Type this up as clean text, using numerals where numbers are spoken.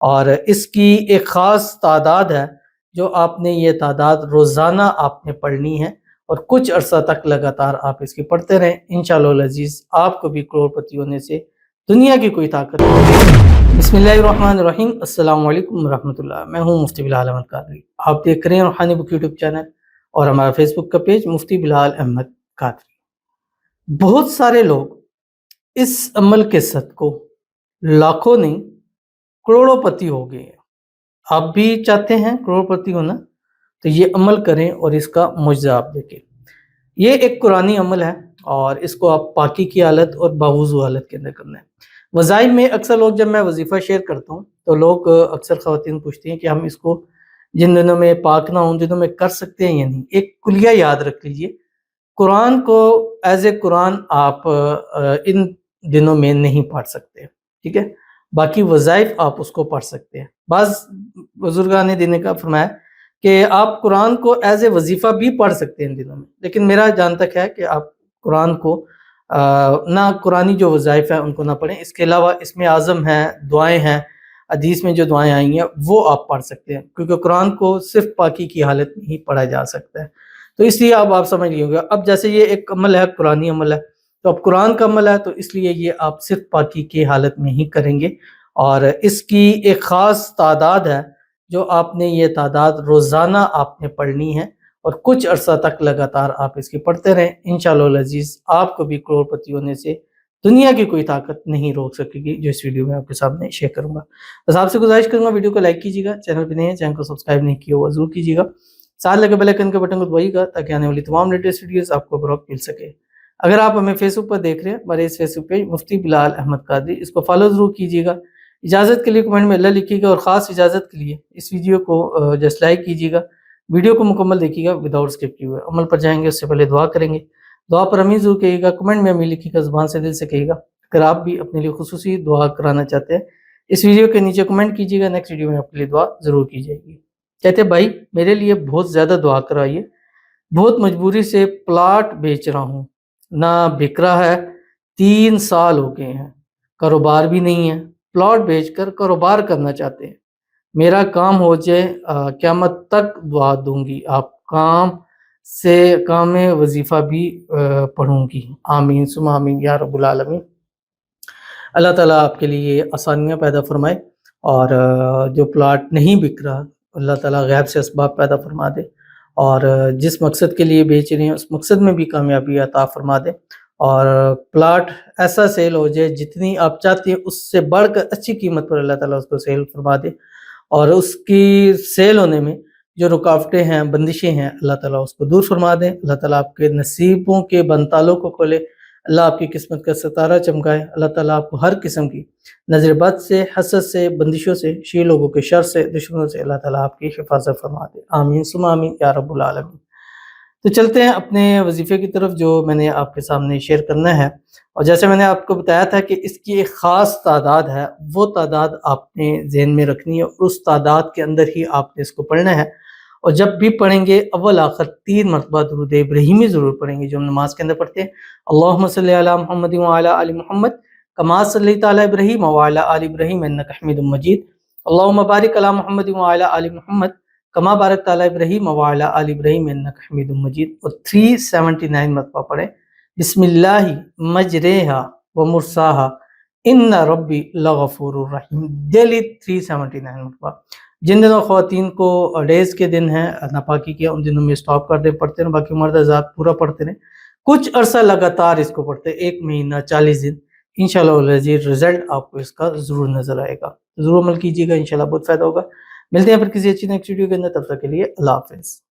اور اس کی ایک خاص تعداد ہے جو آپ نے یہ تعداد روزانہ آپ نے پڑھنی ہے اور کچھ عرصہ تک لگاتار آپ اس کی پڑھتے رہیں، انشاءاللہ العزیز آپ کو بھی کروڑ پتی ہونے سے دنیا کی کوئی طاقت نہیں۔ بسم اللہ الرحمن الرحیم، السلام علیکم ورحمۃ اللہ۔ میں ہوں مفتی بلال احمد قادری، آپ دیکھ رہے ہیں روحانی بک یوٹیوب چینل اور ہمارا فیس بک کا پیج مفتی بلال احمد قادری۔ بہت سارے لوگ اس عمل کے صدقوں لاکھوں نہیں کروڑوں پتی ہو گئے ہیں۔ آپ بھی چاہتے ہیں کروڑ پتی ہونا تو یہ عمل کریں اور اس کا معجزہ آپ دیکھیں۔ یہ ایک قرآنی عمل ہے اور اس کو آپ پاکی کی حالت اور باوضو حالت کے اندر کرنا ہے۔ وظائف میں اکثر لوگ، جب میں وظیفہ شیئر کرتا ہوں تو لوگ اکثر خواتین پوچھتی ہیں کہ ہم اس کو جن دنوں میں پاک نہ ہوں دنوں میں کر سکتے ہیں یا نہیں۔ ایک کلیہ یاد رکھ لیجئے، قرآن کو ایز اے قرآن آپ ان دنوں میں نہیں پڑھ سکتے، ٹھیک ہے؟ باقی وظائف آپ اس کو پڑھ سکتے ہیں۔ بعض بزرگان دین کا فرمایا کہ آپ قرآن کو ایز اے وظیفہ بھی پڑھ سکتے ہیں ان دنوں میں، لیکن میرا جہاں تک ہے کہ آپ قرآن کو نہ قرآنی جو وظائف ہیں ان کو نہ پڑھیں، اس کے علاوہ اسم اعظم ہیں، دعائیں ہیں، حدیث میں جو دعائیں آئی ہیں وہ آپ پڑھ سکتے ہیں، کیونکہ قرآن کو صرف پاکی کی حالت میں ہی پڑھا جا سکتا ہے۔ تو اس لیے آپ سمجھ لیے ہوگا۔ اب جیسے یہ ایک عمل ہے، قرآنی عمل ہے، تو اب قرآن کا عمل ہے تو اس لیے یہ آپ صرف پاکی کی حالت میں ہی کریں گے، اور اس کی ایک خاص تعداد ہے جو آپ نے یہ تعداد روزانہ آپ نے پڑھنی ہے اور کچھ عرصہ تک لگاتار آپ اس کی پڑھتے رہیں، انشاءاللہ العزیز آپ کو بھی کروڑ پتی ہونے سے دنیا کی کوئی طاقت نہیں روک سکے گی، جو اس ویڈیو میں آپ کے سامنے شیئر کروں گا۔ بس آپ سے گزارش کروں گا ویڈیو کو لائک کیجیے گا، چینل پہ نئے ہیں چینل کو سبسکرائب نہیں کیا ہوا ضرور کیجیے گا، ساتھ لگے بیل آئیکن کے بٹن کو دبائیے گا تاکہ آنے والی تمام لیٹسٹ ویڈیوز آپ کو بروقت مل سکے۔ اگر آپ ہمیں فیس بک پر دیکھ رہے ہیں، ہمارے اس فیس بک پیج مفتی بلال احمد قادری، اس کو فالو ضرور کیجیے گا۔ اجازت کے لیے کمنٹ میں اللہ لکھیے گا، اور خاص اجازت کے لیے اس ویڈیو کو جسٹ لائک کیجیے گا، ویڈیو کو مکمل دیکھیے گا وداؤٹ اسکپ کیے ہوئے۔ عمل پر جائیں گے اس سے پہلے دعا کریں گے، دعا پر امین ضرور کہیے گا، کمنٹ میں امین لکھیے گا، زبان سے دل سے کہیے گا۔ اگر آپ بھی اپنے لیے خصوصی دعا کرانا چاہتے ہیں اس ویڈیو کے نیچے کمنٹ کیجیے گا، نیکسٹ ویڈیو میں آپ کے لیے دعا ضرور کی جائے گی۔ کہتے ہیں بھائی میرے لیے بہت زیادہ دعا کرائیے، بہت مجبوری سے پلاٹ بیچ رہا ہوں، نہ بک رہا ہے، 3 سال ہو گئے ہیں، کاروبار بھی نہیں ہے، پلاٹ بیچ کر کاروبار کرنا چاہتے ہیں، میرا کام ہو جائے، قیامت تک دعا دوں گی، آپ کام میں وظیفہ بھی پڑھوں گی، آمین ثم آمین یا رب العالمین۔ اللہ تعالیٰ آپ کے لیے آسانیاں پیدا فرمائے، اور جو پلاٹ نہیں بک رہا اللہ تعالیٰ غیب سے اسباب پیدا فرما دے، اور جس مقصد کے لیے بیچ رہے ہیں اس مقصد میں بھی کامیابی عطا فرما دے، اور پلاٹ ایسا سیل ہو جائے جتنی آپ چاہتے ہیں اس سے بڑھ کر اچھی قیمت پر اللہ تعالیٰ اس کو سیل فرما دے، اور اس کی سیل ہونے میں جو رکاوٹیں ہیں، بندشیں ہیں، اللہ تعالیٰ اس کو دور فرما دے۔ اللہ تعالیٰ آپ کے نصیبوں کے بندتالوں کو کھولے، اللہ آپ کی قسمت کا ستارہ چمکائے، اللہ تعالیٰ آپ کو ہر قسم کی نظر بد سے، حسد سے، بندشوں سے، شی لوگوں کے شر سے، دشمنوں سے اللہ تعالیٰ آپ کی حفاظت فرما دے، آمین ثم آمین یا رب العالمین۔ تو چلتے ہیں اپنے وظیفے کی طرف جو میں نے آپ کے سامنے شیئر کرنا ہے، اور جیسے میں نے آپ کو بتایا تھا کہ اس کی ایک خاص تعداد ہے، وہ تعداد آپ نے ذہن میں رکھنی ہے، اور اس تعداد کے اندر ہی آپ نے اس کو پڑھنا ہے، اور جب بھی پڑھیں گے اول آخر 3 مرتبہ درود ابراہیمی ضرور پڑھیں گے جو ہم نماز کے اندر پڑھتے ہیں۔ اللہم صلی علی محمد وعلی آل محمد کما صلیت علی ابراہیم وعلی آل ابراہیم انک حمید مجید، اللہم بارک علی محمد وعلی آل محمد کما بارکت علی ابراہیم وعلی آل ابراہیم انک حمید مجید، اور 379 مرتبہ پڑھیں بسم اللہ مجریہا ومرساہا ان ربی لغفور الرحیم، ڈیلی 379 مرتبہ۔ جن دنوں خواتین کو ڈیز کے دن ہیں ناپاکی کے، ان دنوں میں سٹاپ کر دیں، پڑھتے رہیں، باقی مرد حضرات پورا پڑھتے رہیں، کچھ عرصہ لگاتار اس کو پڑھتے، 1 مہینہ 40 دن، انشاءاللہ العزیز رزلٹ آپ کو اس کا ضرور نظر آئے گا، ضرور عمل کیجیے گا، انشاءاللہ بہت فائدہ ہوگا۔ ملتے ہیں پھر کسی اچھی نیکسٹ ویڈیو کے اندر، تب تک کے لیے اللہ حافظ۔